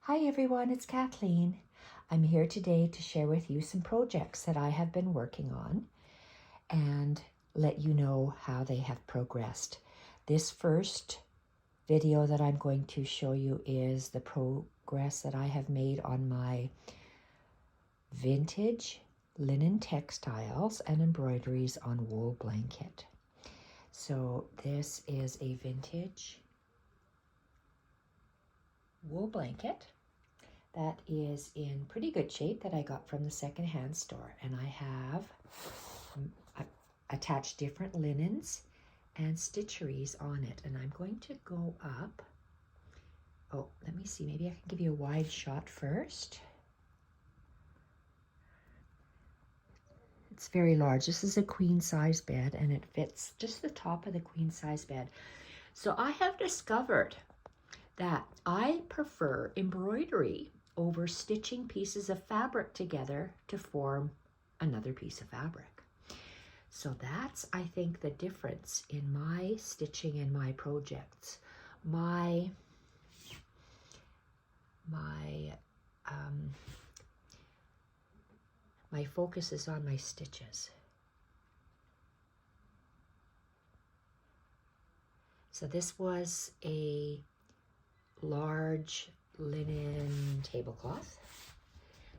Hi everyone, it's Kathleen. I'm here today to share with you some projects that I have been working on and let you know how they have progressed. This first video that I'm going to show you is the progress that I have made on my vintage linen textiles and embroideries on wool blanket. So this is a vintage wool blanket that is in pretty good shape that I got from the secondhand store. And I have attached different linens and stitcheries on it. And I'm going to go up. Oh, let me see. Maybe I can give you a wide shot first. It's very large. This is a queen size bed and it fits just the top of the queen size bed. So I have discovered that I prefer embroidery over stitching pieces of fabric together to form another piece of fabric. So that's, I think, the difference in my stitching and my projects. My focus is on my stitches. So this was a large linen tablecloth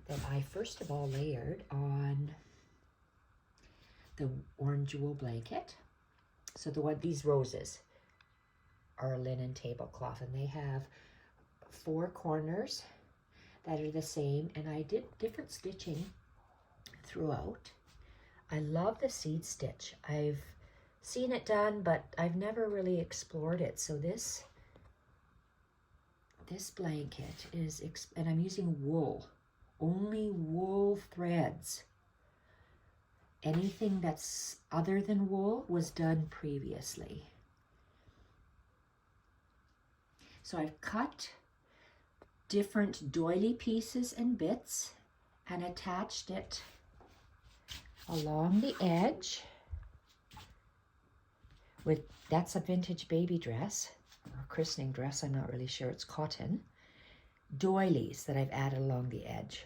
that I first of all layered on the orange wool blanket. So these roses are a linen tablecloth and they have 4 corners that are the same, and I did different stitching throughout. I love the seed stitch. I've seen it done, but I've never really explored it. So this blanket is, and I'm using wool, only wool threads. Anything that's other than wool was done previously. So I've cut different doily pieces and bits and attached it along the edge with, that's a vintage baby dress or christening dress, I'm not really sure, it's cotton, doilies that I've added along the edge.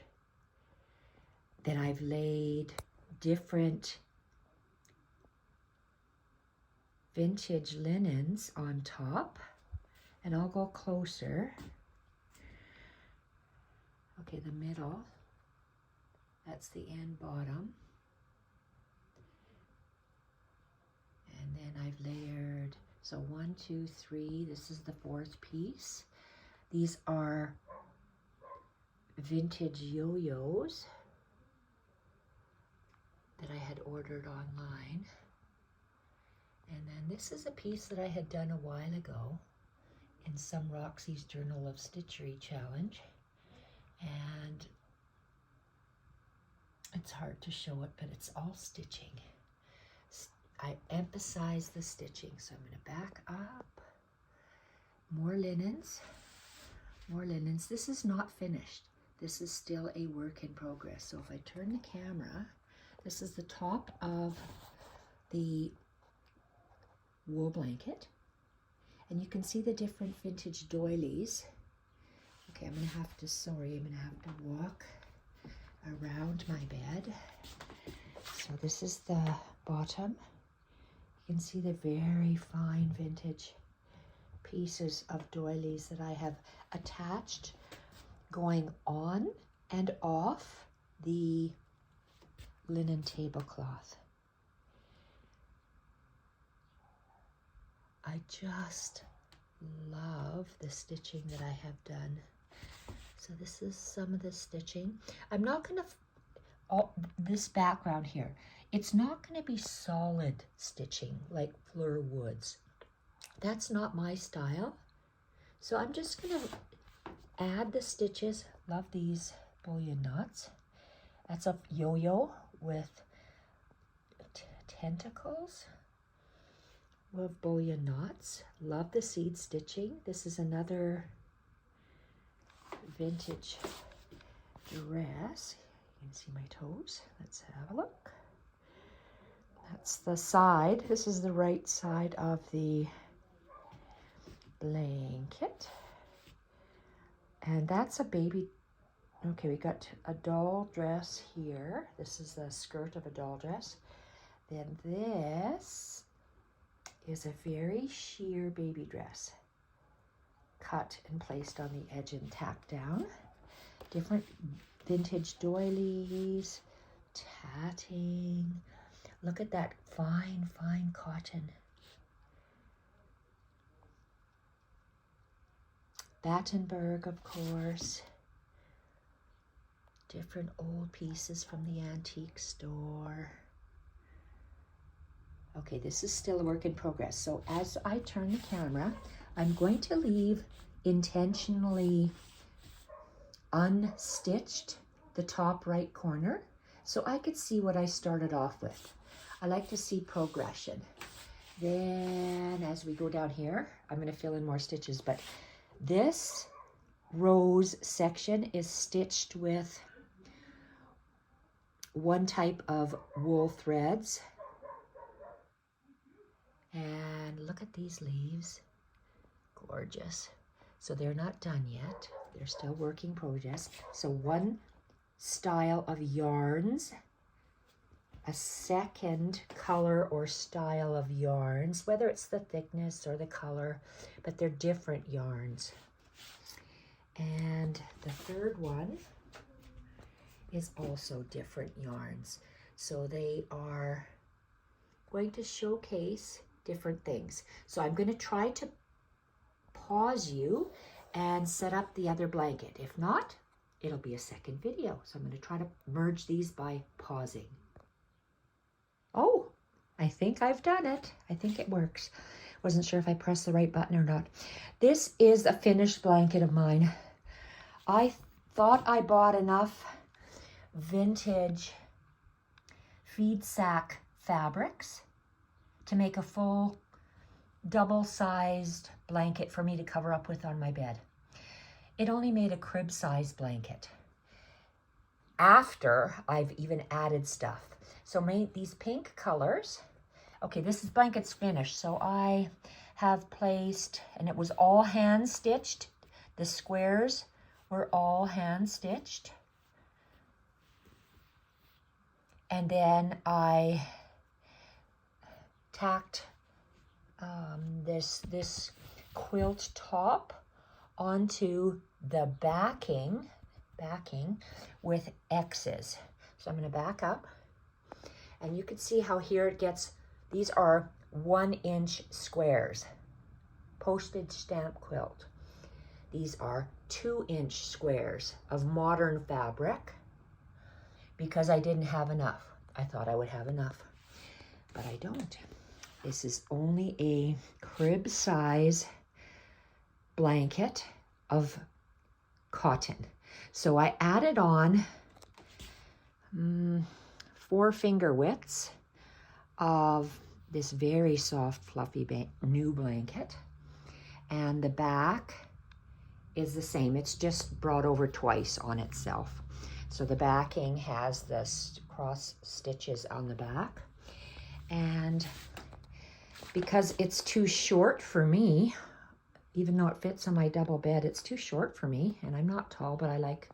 Then I've laid different vintage linens on top, and I'll go closer. Okay, the middle, that's the end bottom. And then I've layered, so 1, 2, 3, this is the 4th piece. These are vintage yo-yos that I had ordered online. And then this is a piece that I had done a while ago in some Roxy's Journal of Stitchery challenge. And it's hard to show it, but it's all stitching. I emphasize the stitching. So I'm going to back up. More linens. More linens. This is not finished. This is still a work in progress. So if I turn the camera, this is the top of the wool blanket. And you can see the different vintage doilies. Okay, I'm going to have to walk around my bed. So this is the bottom. You can see the very fine vintage pieces of doilies that I have attached going on and off the linen tablecloth. I just love the stitching that I have done. So this is some of the stitching. I'm not going to, this background here, it's not going to be solid stitching like Fleur Woods. That's not my style. So I'm just going to add the stitches. Love these bullion knots. That's a yo-yo with tentacles of bullion knots. Love the seed stitching. This is another vintage dress. You can see my toes. Let's have a look. That's the side. This is the right side of the blanket. And that's a baby. Okay, we got a doll dress here. This is the skirt of a doll dress. Then this is a very sheer baby dress, cut and placed on the edge and tacked down. Different vintage doilies, tatting. Look at that fine, fine cotton. Battenberg, of course. Different old pieces from the antique store. Okay, this is still a work in progress. So as I turn the camera, I'm going to leave intentionally unstitched the top right corner so I could see what I started off with. I like to see progression. Then as we go down here, I'm going to fill in more stitches, but this rose section is stitched with one type of wool threads. And look at these leaves, gorgeous. So they're not done yet. They're still work in progress. So one style of yarns, a second color or style of yarns, whether it's the thickness or the color, but they're different yarns. And the third one is also different yarns. So they are going to showcase different things. So I'm going to try to pause you and set up the other blanket. If not, it'll be a second video. So I'm going to try to merge these by pausing. Oh, I think I've done it. I think it works. Wasn't sure if I pressed the right button or not. This is a finished blanket of mine. I thought I bought enough vintage feed sack fabrics to make a full double-sized blanket for me to cover up with on my bed. It only made a crib-sized blanket after I've even added stuff. So made these pink colors. Okay, this blanket's finished. So I have placed, and it was all hand stitched. The squares were all hand stitched. And then I tacked this quilt top onto the backing with X's. So I'm going to back up, and you can see how here it gets, these are 1-inch squares, postage stamp quilt. These are 2-inch squares of modern fabric because I didn't have enough. I thought I would have enough, but I don't. This is only a crib size blanket of cotton. So I added on 4 finger widths of this very soft, fluffy new blanket. And the back is the same. It's just brought over twice on itself. So the backing has the cross stitches on the back. And because it's too short for me, even though it fits on my double bed, it's too short for me. And I'm not tall, but I like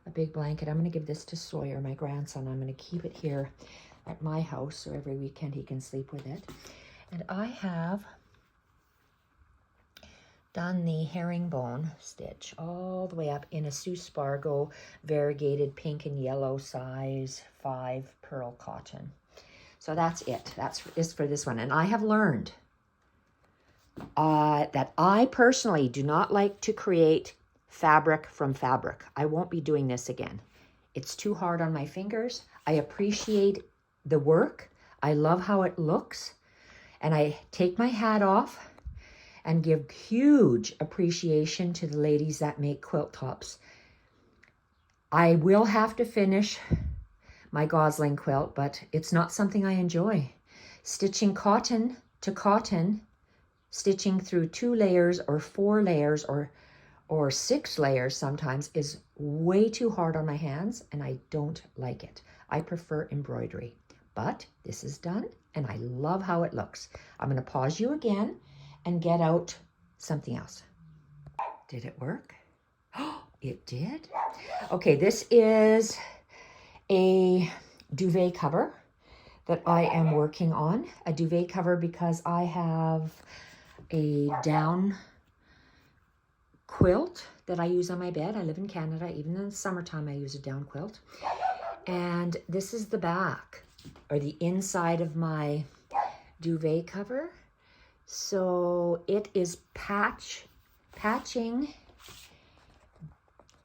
a big blanket. I'm going to give this to Sawyer, my grandson. I'm going to keep it here at my house so every weekend he can sleep with it. And I have done the herringbone stitch all the way up in a Sue Spargo variegated pink and yellow size 5 pearl cotton. So that's it. That's is for this one. And I have learned that I personally do not like to create fabric from fabric. I won't be doing this again. It's too hard on my fingers. I appreciate the work. I love how it looks. And I take my hat off and give huge appreciation to the ladies that make quilt tops. I will have to finish my Gosling quilt, but it's not something I enjoy. Stitching cotton to cotton, stitching through 2 layers or 4 layers or 6 layers sometimes is way too hard on my hands, and I don't like it. I prefer embroidery, but this is done and I love how it looks. I'm going to pause you again and get out something else. Did it work? Oh, It did? Okay, this is a duvet cover that I am working on. A duvet cover because I have a down quilt that I use on my bed. I live in Canada. Even in the summertime, I use a down quilt. And this is the back, or the inside of my duvet cover. So it is patching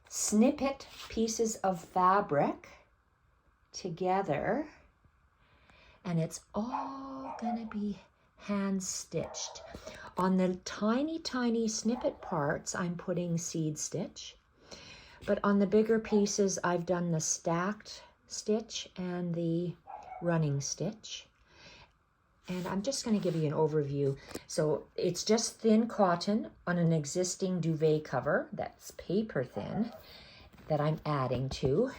snippet pieces of fabric together, and it's all gonna be hand stitched. On the tiny snippet parts, I'm putting seed stitch, but on the bigger pieces, I've done the stacked stitch and the running stitch. And I'm just going to give you an overview. So it's just thin cotton on an existing duvet cover that's paper thin that I'm adding to.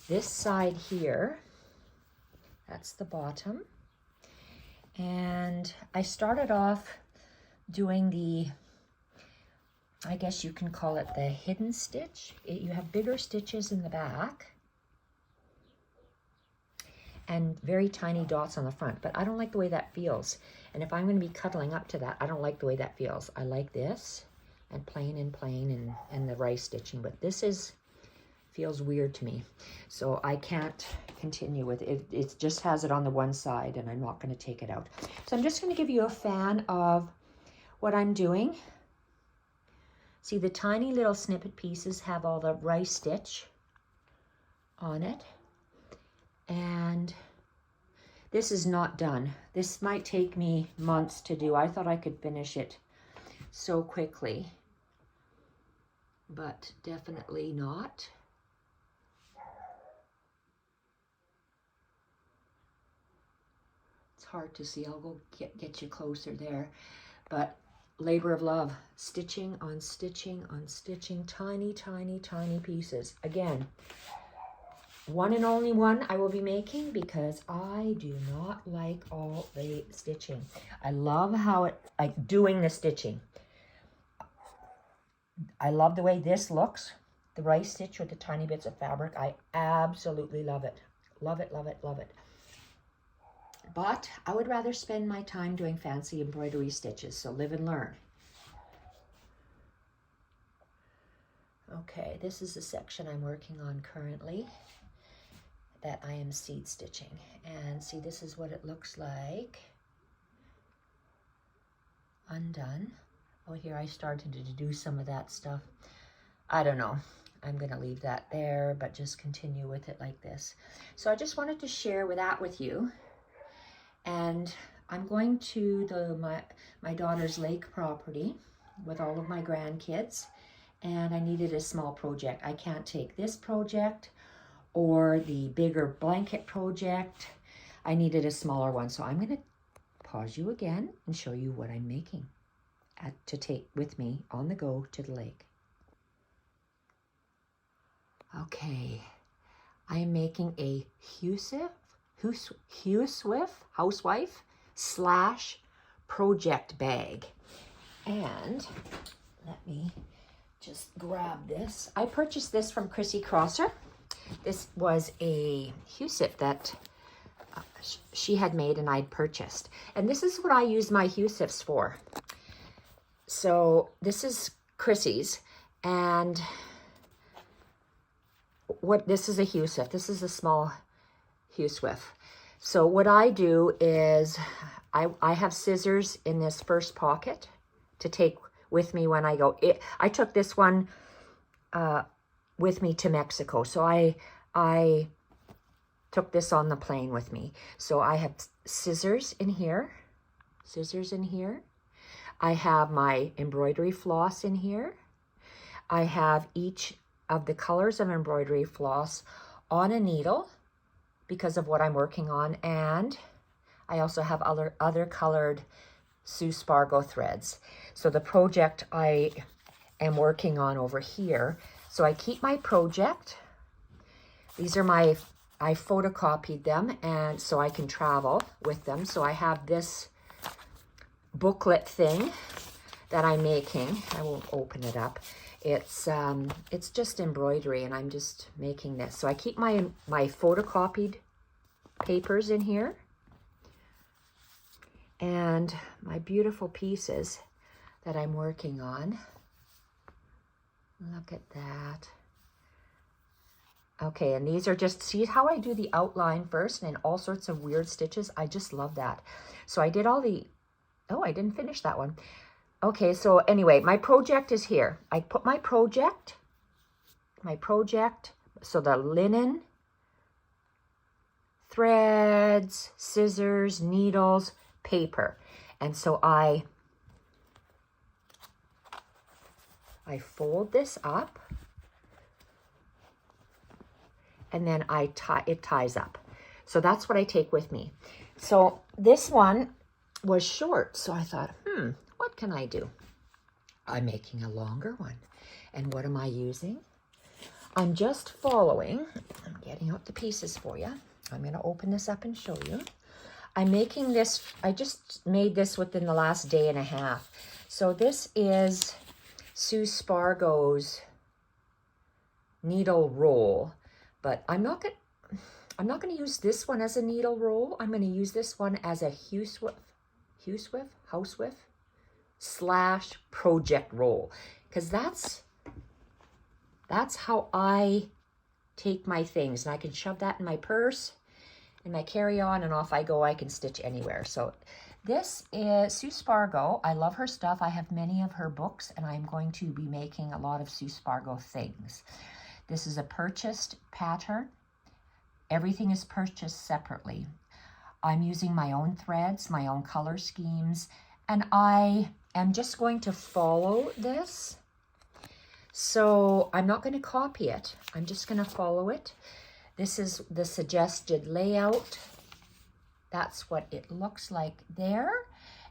This side here, that's the bottom. And I started off doing the, I guess you can call it the hidden stitch. You have bigger stitches in the back and very tiny dots on the front, but I don't like the way that feels. And if I'm going to be cuddling up to that, I don't like the way that feels. I like this and plain and the rice stitching, but this feels weird to me. So I can't continue with it. It just has it on the one side and I'm not going to take it out. So I'm just going to give you a fan of what I'm doing. See, the tiny little snippet pieces have all the rice stitch on it. And this is not done. This might take me months to do. I thought I could finish it so quickly, but definitely not. It's hard to see. I'll go get you closer there. But labor of love, stitching on stitching on stitching, tiny pieces. Again, one and only one I will be making because I do not like all the stitching. I love how it, like doing the stitching. I love the way this looks. The rice stitch with the tiny bits of fabric. I absolutely love it. Love it, love it, love it. But I would rather spend my time doing fancy embroidery stitches. So live and learn. Okay, this is the section I'm working on currently that I am seed stitching. And see, this is what it looks like undone. Oh, here I started to do some of that stuff. I don't know. I'm going to leave that there, but just continue with it like this. So I just wanted to share that with you. And I'm going to my daughter's lake property with all of my grandkids. And I needed a small project. I can't take this project or the bigger blanket project. I needed a smaller one. So I'm going to pause you again and show you what I'm making to take with me on the go to the lake. Okay, I am making a housewife / project bag. And let me just grab this. I purchased this from Chrissy Crosser. This was a Husip that she had made and I'd purchased. And this is what I use my Husips for. So this is Chrissy's, and this is a Husip. This is a small Husip. So what I do is I have scissors in this first pocket to take with me when I go. I took this one with me to Mexico. So I took this on the plane with me. So I have scissors in here. I have my embroidery floss in here. I have each of the colors of embroidery floss on a needle because of what I'm working on. And I also have other colored Sue Spargo threads. So the project I am working on over here. So I keep my project. These are I photocopied them and so I can travel with them. So I have this booklet thing that I'm making. I won't open it up. It's just embroidery, and I'm just making this. So I keep my photocopied papers in here, and my beautiful pieces that I'm working on. Look at that. Okay, and these are just, see how I do the outline first and all sorts of weird stitches? I just love that. So I did all the, oh, I didn't finish that one. Okay, so anyway, my project is here. I put my project, so the linen, threads, scissors, needles, paper. And so I fold this up, and then it ties up. So that's what I take with me. So this one was short, so I thought, what can I do? I'm making a longer one. And what am I using? I'm just following, I'm getting out the pieces for you. I'm gonna open this up and show you. I'm making this, I just made this within the last day and a half. So this is Sue Spargo's needle roll, but I'm not gonna use this one as a needle roll. I'm gonna use this one as a housewif / project roll, because that's how I take my things, and I can shove that in my purse, in my carry-on, and off I go. I can stitch anywhere. So this is Sue Spargo. I love her stuff. I have many of her books, and I'm going to be making a lot of Sue Spargo things. This is a purchased pattern. Everything is purchased separately. I'm using my own threads, my own color schemes, and I am just going to follow this. So I'm not going to copy it. I'm just going to follow it. This is the suggested layout. That's what it looks like there.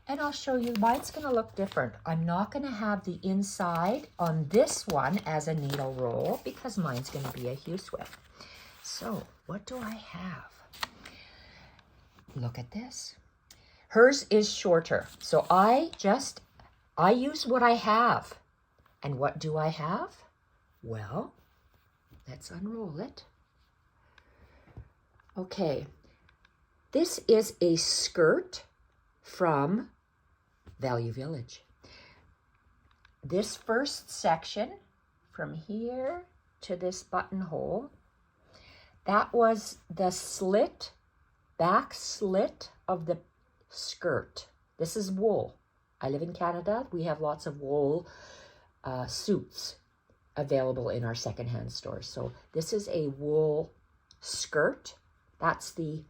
And I'll show you, mine's going to look different. I'm not going to have the inside on this one as a needle roll, because mine's going to be a housewif. So what do I have? Look at this. Hers is shorter. So I use what I have. And what do I have? Well, let's unroll it. Okay. This is a skirt from Value Village. This first section, from here to this buttonhole, that was the slit, back slit of the skirt. This is wool. I live in Canada. We have lots of wool suits available in our secondhand stores. So this is a wool skirt. That's the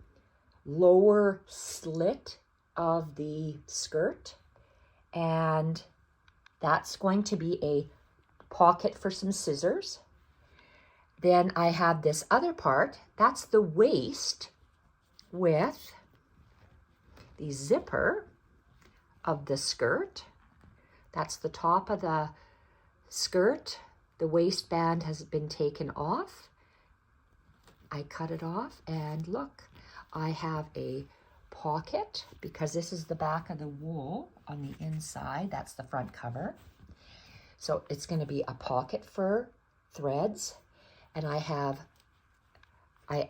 lower slit of the skirt, and that's going to be a pocket for some scissors. Then I have this other part, that's the waist with the zipper of the skirt. That's the top of the skirt. The waistband has been taken off. I cut it off, and look, I have a pocket, because this is the back of the wool on the inside. That's the front cover. So it's going to be a pocket for threads. And I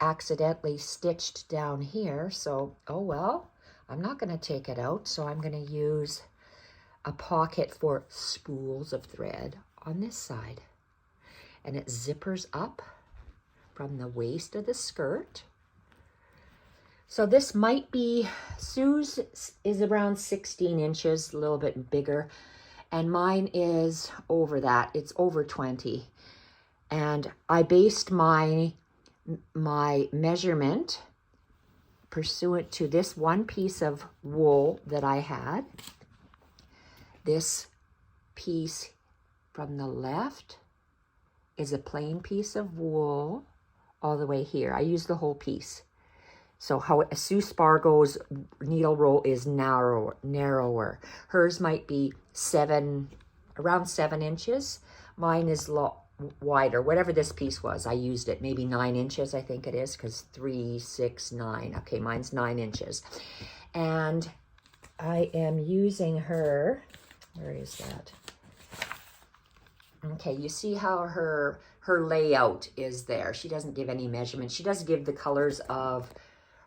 accidentally stitched down here. So, oh well, I'm not going to take it out. So I'm going to use a pocket for spools of thread on this side. And it zippers up from the waist of the skirt. So this might be, Sue's is around 16 inches, a little bit bigger, and mine is over that. It's over 20. And I based my measurement pursuant to this one piece of wool that I had. This piece from the left is a plain piece of wool all the way here. I used the whole piece. So how Sue Spargo's needle roll is narrower. Hers might be around 7 inches. Mine is wider. Whatever this piece was, I used it. Maybe 9 inches, I think it is, because 3, 6, 9. Okay, mine's 9 inches. And I am using her, where is that? Okay, you see how her layout is there. She doesn't give any measurements. She does give the colors of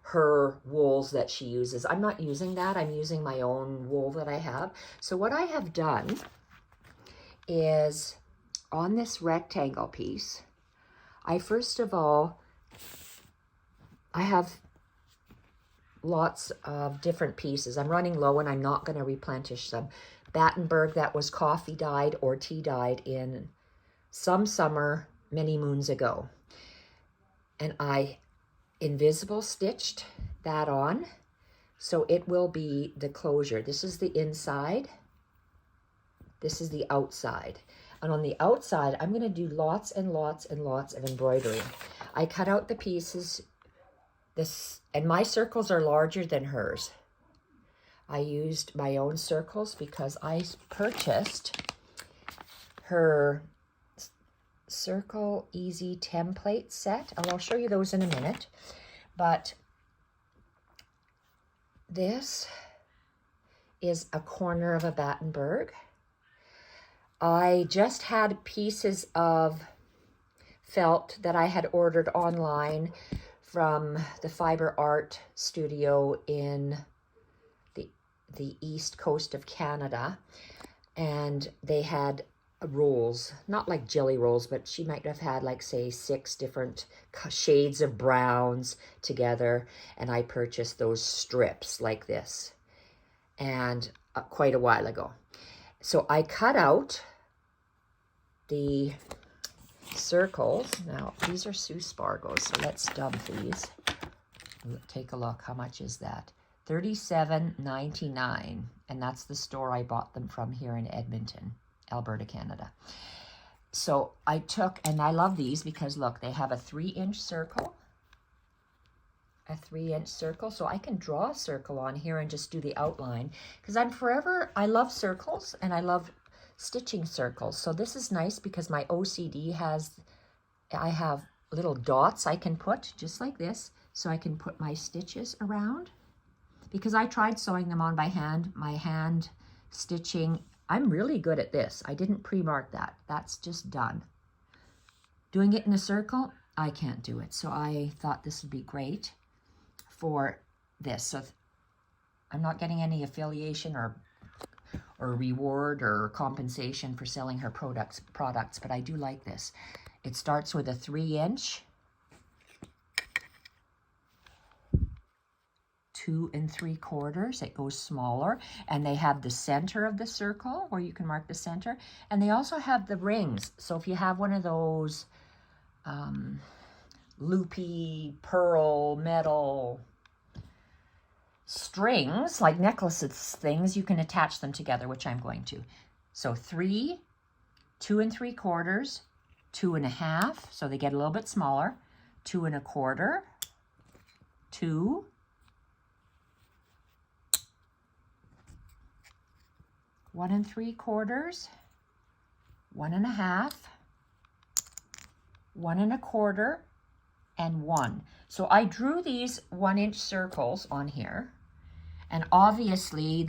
her wools that she uses. I'm not using that. I'm using my own wool that I have. So what I have done is on this rectangle piece, I first of all, I have lots of different pieces. I'm running low and I'm not going to replenish them. Battenberg that was coffee dyed or tea dyed in some summer many moons ago. And I invisible stitched that on, so it will be the closure. This is the inside, this is the outside. And on the outside, I'm going to do lots and lots and lots of embroidery. I cut out the pieces, and my circles are larger than hers. I used my own circles because I purchased her Circle Easy template set, and I'll show you those in a minute. But this is a corner of a Battenberg. I just had pieces of felt that I had ordered online from the Fiber Art Studio in the east coast of Canada, and they had rolls, not like jelly rolls, but she might have had like, say, 6 different shades of browns together, and I purchased those strips like this, and quite a while ago. So I cut out the circles. Now these are Sue Spargos, so let's dump these. Take a look. How much is that? $37.99, and that's the store I bought them from here in Edmonton, Alberta, Canada. So I took, and I love these because look, they have a 3-inch circle, so I can draw a circle on here and just do the outline, because I love circles and I love stitching circles. So this is nice because my OCD I have little dots I can put just like this, so I can put my stitches around. Because I tried sewing them on by hand, my hand stitching, I'm really good at this. I didn't pre-mark that. That's just done. Doing it in a circle, I can't do it. So I thought this would be great for this. So I'm not getting any affiliation or reward or compensation for selling her products, but I do like this. It starts with a 3-inch, 2 3/4. It goes smaller, and they have the center of the circle where you can mark the center, and they also have the rings. So if you have one of those loopy pearl metal strings, like necklaces things, you can attach them together, which I'm going to. So 3, 2 3/4, 2 1/2, so they get a little bit smaller, 2 1/4, 2, 1 3/4, 1 1/2, 1 1/4, and 1. So I drew these 1-inch circles on here, and obviously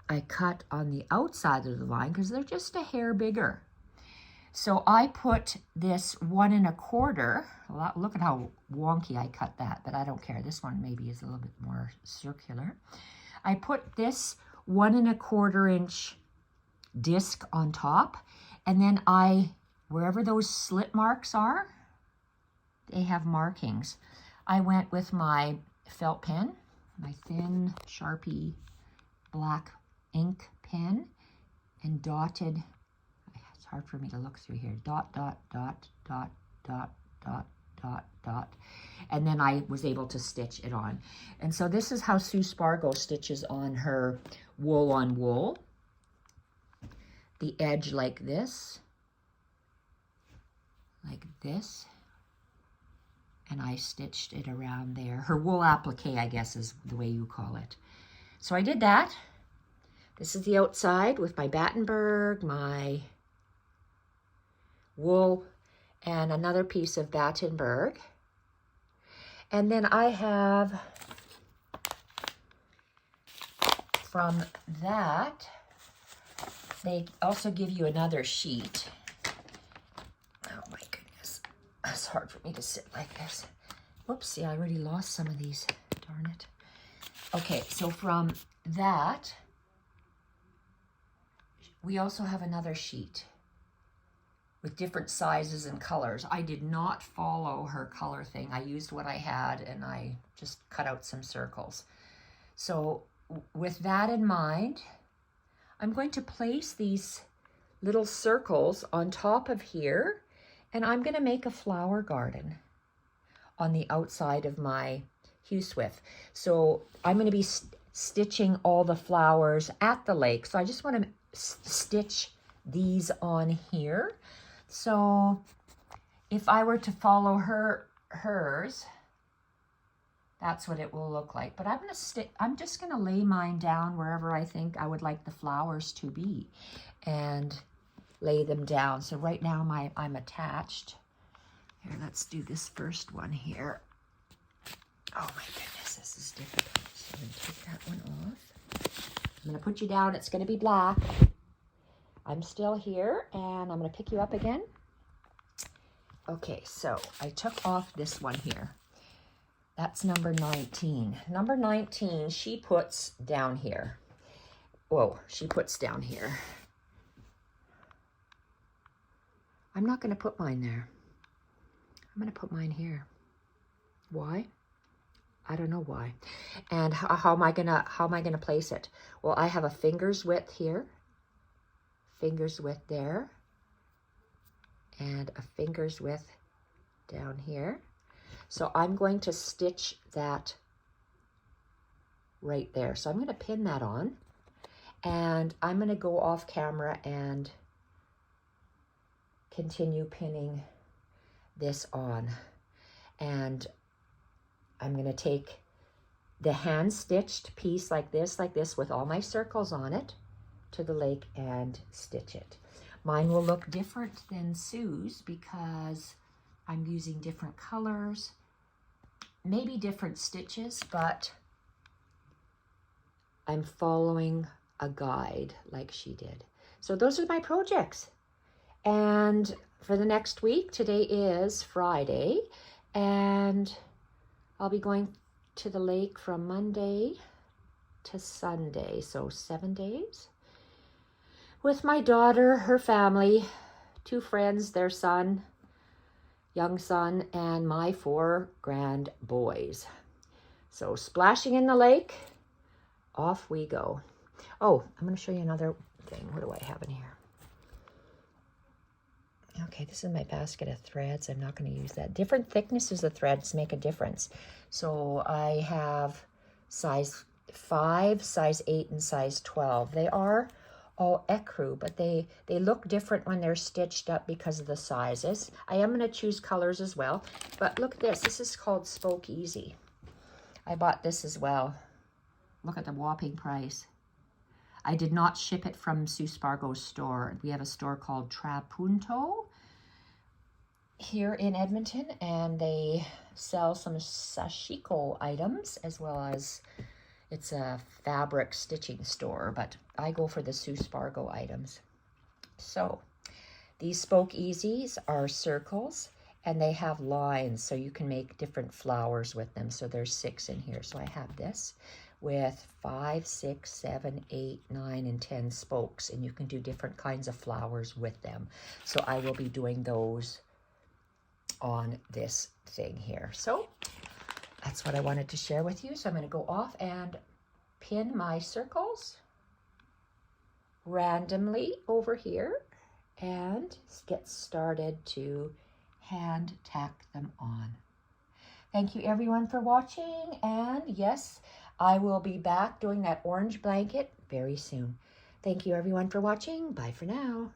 I cut on the outside of the line because they're just a hair bigger. So I put this 1 1/4, look at how wonky I cut that, but I don't care. This one maybe is a little bit more circular. I put this 1 1/4 inch disc on top, and then wherever those slit marks are, they have markings. I went with my felt pen, my thin Sharpie black ink pen, and dotted, it's hard for me to look through here, dot, dot, dot, dot, dot, dot, dot, dot, and then I was able to stitch it on. And so this is how Sue Spargo stitches on her wool on wool. The edge like this, and I stitched it around there. Her wool applique, I guess, is the way you call it. So I did that. This is the outside with my Battenberg, my wool, and another piece of Battenberg. And then I have, from that, they also give you another sheet. Oh my goodness, it's hard for me to sit like this. Whoopsie, I already lost some of these, darn it. Okay, so from that, we also have another sheet with different sizes and colors. I did not follow her color thing. I used what I had and I just cut out some circles. So with that in mind, I'm going to place these little circles on top of here, and I'm going to make a flower garden on the outside of my Hue Swift. So I'm going to be stitching all the flowers at the lake. So I just want to stitch these on here. So if I were to follow hers, that's what it will look like. But I'm just going to lay mine down wherever I think I would like the flowers to be and lay them down. So right now I'm attached. Here, let's do this first one here. Oh my goodness, this is difficult. So I'm going to take that one off. I'm going to put you down. It's going to be black. I'm still here, and I'm going to pick you up again. Okay, so I took off this one here. That's number 19. Number 19, she puts down here. Whoa, she puts down here. I'm not going to put mine there. I'm going to put mine here. Why? I don't know why. And how am I gonna place it? Well, I have a finger's width here, finger's width there, and a finger's width down here. So I'm going to stitch that right there. So I'm going to pin that on, and I'm going to go off camera and continue pinning this on. And I'm going to take the hand stitched piece like this with all my circles on it to the lake and stitch it. Mine will look different than Sue's because I'm using different colors, maybe different stitches, but I'm following a guide like she did. So those are my projects. And for the next week, today is Friday, and I'll be going to the lake from Monday to Sunday, so 7 days, with my daughter, her family, 2 friends, their son, young son, and my 4 grand boys. So splashing in the lake, off we go. Oh, I'm going to show you another thing. What do I have in here? Okay, this is my basket of threads. I'm not going to use that. Different thicknesses of threads make a difference. So I have size 5, size 8, and size 12. They are all ecru, but they look different when they're stitched up because of the sizes. I am going to choose colors as well. But look at this. This is called Spoke Easy. I bought this as well. Look at the whopping price. I did not ship it from Sue Spargo's store. We have a store called Trapunto here in Edmonton, and they sell some sashiko items as well as it's a fabric stitching store, but I go for the Sue Spargo items. So these Spoke Easies are circles, and they have lines, so you can make different flowers with them. So there's 6 in here. So I have this with 5, 6, 7, 8, 9, and 10 spokes, and you can do different kinds of flowers with them. So I will be doing those on this thing here. So that's what I wanted to share with you. So I'm going to go off and pin my circles randomly over here and get started to hand tack them on. Thank you everyone for watching, and yes, I will be back doing that orange blanket very soon. Thank you everyone for watching. Bye for now.